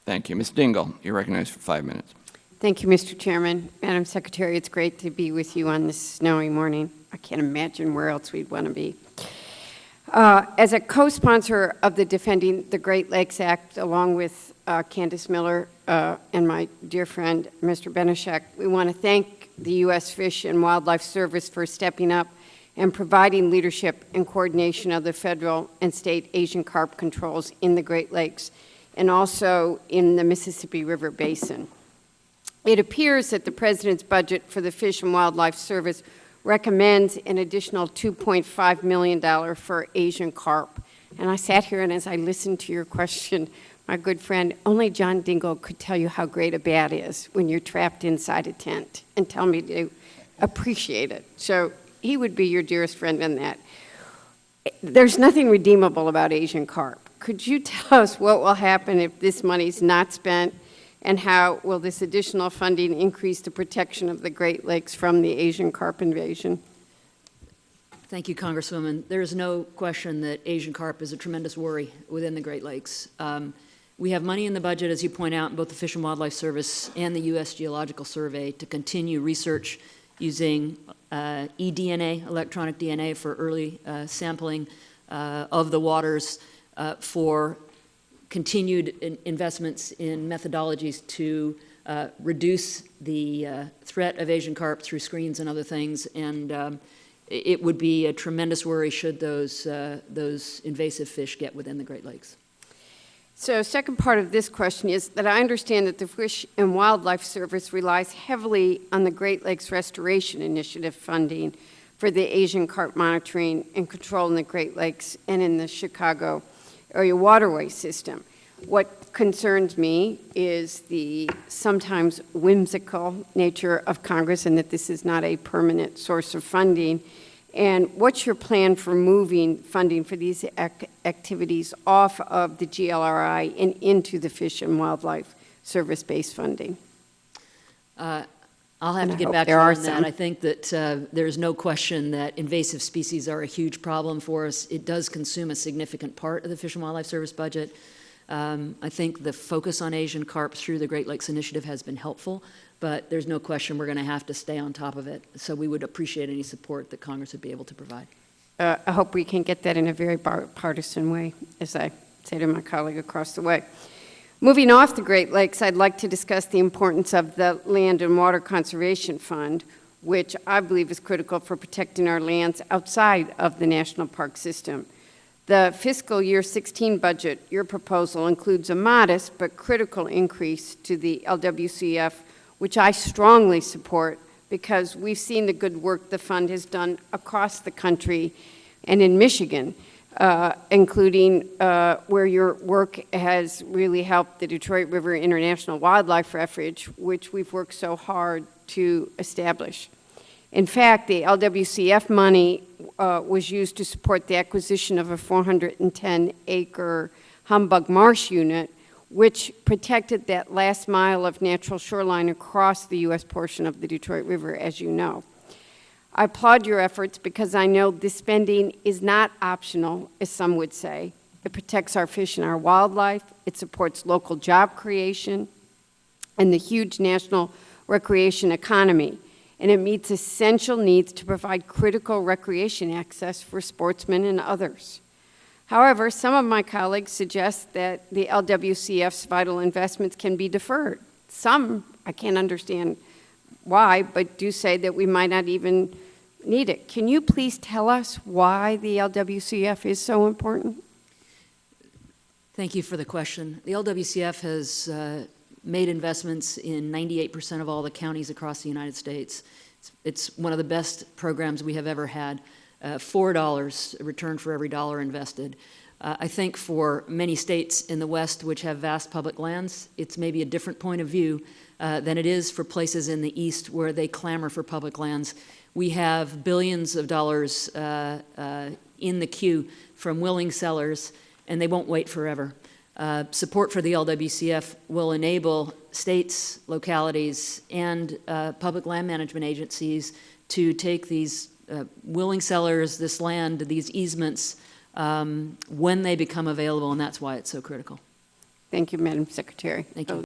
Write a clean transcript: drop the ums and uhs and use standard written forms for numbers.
Thank you. Ms. Dingell, you're recognized for 5 minutes. Thank you, Mr. Chairman. Madam Secretary, it's great to be with you on this snowy morning. I can't imagine where else we'd want to be. As a co-sponsor of the Defending the Great Lakes Act, along with Candace Miller and my dear friend, Mr. Benishek, we want to thank the U.S. Fish and Wildlife Service for stepping up and providing leadership and coordination of the federal and state Asian carp controls in the Great Lakes and also in the Mississippi River Basin. It appears that the President's budget for the Fish and Wildlife Service recommends an additional $2.5 million for Asian carp. And I sat here, and as I listened to your question, my good friend, only John Dingell could tell you how great a bat is when you're trapped inside a tent and tell me to appreciate it. So he would be your dearest friend in that. There's nothing redeemable about Asian carp. Could you tell us what will happen if this money's not spent, and how will this additional funding increase the protection of the Great Lakes from the Asian carp invasion? Thank you, Congresswoman. There is no question that Asian carp is a tremendous worry within the Great Lakes. We have money in the budget, as you point out, in both the Fish and Wildlife Service and the U.S. Geological Survey to continue research using eDNA, electronic DNA, for early sampling of the waters, for continued investments in methodologies to reduce the threat of Asian carp through screens and other things, and it would be a tremendous worry should those invasive fish get within the Great Lakes. So, second part of this question is that I understand that the Fish and Wildlife Service relies heavily on the Great Lakes Restoration Initiative funding for the Asian carp monitoring and control in the Great Lakes and in the Chicago area waterway system. What concerns me is the sometimes whimsical nature of Congress and that this is not a permanent source of funding. And what's your plan for moving funding for these activities off of the GLRI and into the Fish and Wildlife Service-based funding? I'll have to get back to you on that. I think that there's no question that invasive species are a huge problem for us. It does consume a significant part of the Fish and Wildlife Service budget. I think the focus on Asian carp through the Great Lakes Initiative has been helpful, but there's no question we're going to have to stay on top of it. So we would appreciate any support that Congress would be able to provide. I hope we can get that in a very partisan way, as I say to my colleague across the way. Moving off the Great Lakes, I'd like to discuss the importance of the Land and Water Conservation Fund, which I believe is critical for protecting our lands outside of the national park system. The fiscal year 16 budget, your proposal, includes a modest but critical increase to the LWCF, which I strongly support because we've seen the good work the fund has done across the country and in Michigan, including where your work has really helped the Detroit River International Wildlife Refuge, which we've worked so hard to establish. In fact, the LWCF money was used to support the acquisition of a 410-acre Humbug Marsh unit, which protected that last mile of natural shoreline across the U.S. portion of the Detroit River, as you know. I applaud your efforts because I know this spending is not optional, as some would say. It protects our fish and our wildlife. It supports local job creation and the huge national recreation economy. And it meets essential needs to provide critical recreation access for sportsmen and others. However, some of my colleagues suggest that the LWCF's vital investments can be deferred. Some, I can't understand why, but do say that we might not even need it. Can you please tell us why the LWCF is so important? Thank you for the question. The LWCF has made investments in 98% of all the counties across the United States. It's one of the best programs we have ever had. $4 return for every dollar invested. I think for many states in the West which have vast public lands, it's maybe a different point of view than it is for places in the East where they clamor for public lands. We have billions of dollars in the queue from willing sellers, and they won't wait forever. Support for the LWCF will enable states, localities, and public land management agencies to take these willing sellers, this land, these easements, when they become available, and that's why it's so critical. Thank you, Madam Secretary. Thank you.